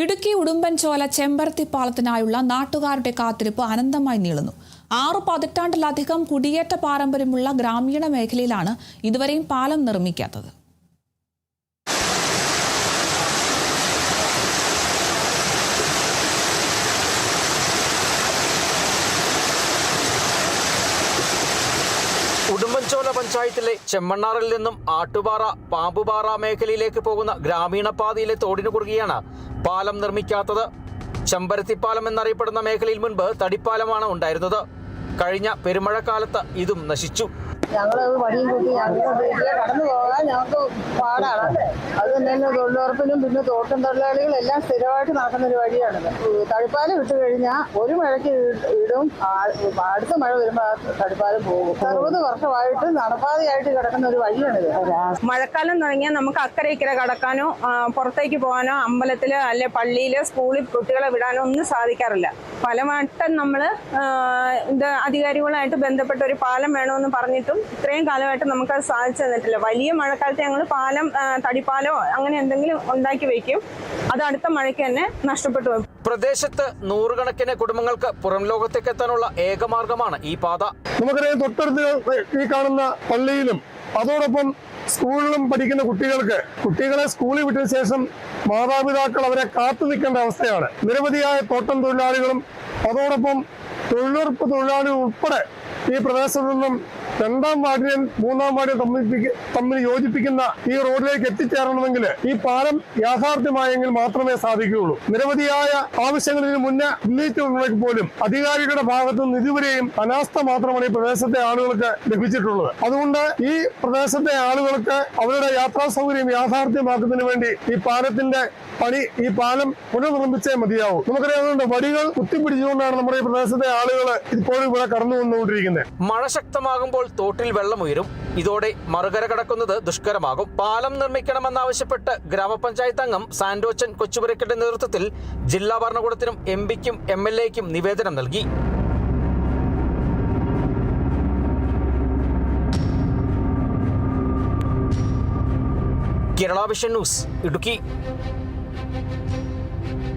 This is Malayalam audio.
ഇടുക്കി ഉടുമ്പൻചോല ചെമ്പരത്തിപ്പാലത്തിനായുള്ള നാട്ടുകാരുടെ കാത്തിരിപ്പ് അനന്തമായി നീളുന്നു. 6 പതിറ്റാണ്ടിലധികം കുടിയേറ്റ പാരമ്പര്യമുള്ള ഗ്രാമീണ മേഖലയിലാണ് ഇതുവരെയും പാലം നിർമ്മിക്കാത്തത്. ഉടുമ്പൻചോല പഞ്ചായത്തിലെ ചെമ്മണ്ണാറിൽ നിന്നും ആട്ടുപാറ, പാമ്പുപാറ മേഖലയിലേക്ക് പോകുന്ന ഗ്രാമീണ പാതയിലെ തോടിനു കുറുകെയാണ് പാലം നിർമ്മിക്കാത്തത്. ചെമ്പരത്തിപ്പാലം എന്നറിയപ്പെടുന്ന മേഖലയിൽ മുൻപ് തടിപ്പാലമാണ് ഉണ്ടായിരുന്നത്. കഴിഞ്ഞ പെരുമഴക്കാലത്ത് ഇതും നശിച്ചു. ഞങ്ങളത് വടിയും കൂട്ടി ഞങ്ങളുടെ കടന്നു പോകാൻ ഞങ്ങൾക്ക് പാടാണ്. അത് തന്നെ തൊഴിലുറപ്പിനും പിന്നെ തോട്ടം തൊഴിലാളികളെല്ലാം സ്ഥിരമായിട്ട് നടക്കുന്ന ഒരു വഴിയാണിത്. തടിപ്പാലം ഇട്ട് കഴിഞ്ഞാൽ ഒരു മഴയ്ക്ക് ഇടും, അടുത്ത മഴ വരുമ്പോൾ തടിപ്പാലം പോകും. 60 വർഷമായിട്ട് നടപ്പാതയായിട്ട് കിടക്കുന്ന ഒരു വഴിയാണിത്. മഴക്കാലം തുടങ്ങിയാൽ നമുക്ക് അക്കരെ ഇക്കരെ കടക്കാനോ പുറത്തേക്ക് പോകാനോ അമ്പലത്തില് അല്ലെ പള്ളിയില് സ്കൂളിൽ കുട്ടികളെ വിടാനോ ഒന്നും സാധിക്കാറില്ല. പലവട്ടം നമ്മള് ഇത് അധികാരികളുമായിട്ട് ബന്ധപ്പെട്ട ഒരു പാലം വേണമെന്ന് പറഞ്ഞിട്ടും ഇത്രയും കാലമായിട്ട് നമുക്കത് സാധിച്ചു തന്നിട്ടില്ല. വലിയ മഴക്കാലത്ത് ഞങ്ങൾ പാലം, തടിപ്പാലോ അങ്ങനെ എന്തെങ്കിലും ഉണ്ടാക്കി വെക്കും. അത് അടുത്ത മഴയ്ക്ക് തന്നെ നഷ്ടപ്പെട്ടു പോകും. പ്രദേശത്ത് നൂറുകണക്കിന് കുടുംബങ്ങൾക്ക് പുറം ലോകത്തേക്ക് എത്താനുള്ള ഏകമാർഗമാണ് ഈ പാത. നമുക്കറിയാം, തൊട്ടടുത്ത് ഈ കാണുന്ന പള്ളിയിലും അതോടൊപ്പം സ്കൂളിലും പഠിക്കുന്ന കുട്ടികളെ സ്കൂളിൽ വിട്ട ശേഷം മാതാപിതാക്കൾ അവരെ കാത്തു നിൽക്കേണ്ട അവസ്ഥയാണ്. നിരവധിയായ തോട്ടം തൊഴിലാളികളും അതോടൊപ്പം തൊഴിലുറപ്പ് തൊഴിലാളികൾ ഉൾപ്പെടെ ഈ പ്രദേശത്ത് നിന്നും 2ാം വാർഡിനെയും 3ാം വാർഡിനെയും തമ്മിൽ യോജിപ്പിക്കുന്ന ഈ റോഡിലേക്ക് എത്തിച്ചേരണമെങ്കിൽ ഈ പാലം യാഥാർത്ഥ്യമായെങ്കിൽ മാത്രമേ സാധിക്കുകയുള്ളൂ. നിരവധിയായ ആവശ്യങ്ങൾ ഇതിന് മുന്നേ ഉന്നയിച്ചിട്ടുണ്ടെങ്കിൽ പോലും അധികാരികളുടെ ഭാഗത്തു നിന്ന് ഇതുവരെയും അനാസ്ഥ മാത്രമാണ് ഈ പ്രദേശത്തെ ആളുകൾക്ക് ലഭിച്ചിട്ടുള്ളത്. അതുകൊണ്ട് ഈ പ്രദേശത്തെ ആളുകൾക്ക് അവരുടെ യാത്രാ സൗകര്യം യാഥാർത്ഥ്യമാക്കുന്നതിന് വേണ്ടി ഈ പാലം പുനർനിർമ്മിച്ചേ മതിയാവൂ. നമുക്കറിയാവുന്ന വടികൾ കുത്തിപ്പിടിച്ചുകൊണ്ടാണ് നമ്മുടെ ഈ പ്രദേശത്തെ ആളുകൾ ഇപ്പോഴും ഇവിടെ കടന്നു വന്നുകൊണ്ടിരിക്കുന്നത്. മഴ ശക്തമാകുമ്പോൾ തോട്ടിൽ വെള്ളമുയരും. ഇതോടെ മറുകര കടക്കുന്നത് ദുഷ്കരമാകും. പാലം നിർമ്മിക്കണമെന്നാവശ്യപ്പെട്ട് ഗ്രാമപഞ്ചായത്ത് അംഗം സാന്റോച്ചൻ കൊച്ചുപുരയ്ക്കയുടെ നേതൃത്വത്തിൽ ജില്ലാ ഭരണകൂടത്തിനും എംപിക്കും MLAയ്ക്കും നിവേദനം നൽകി. Kerala vision news, Idukki.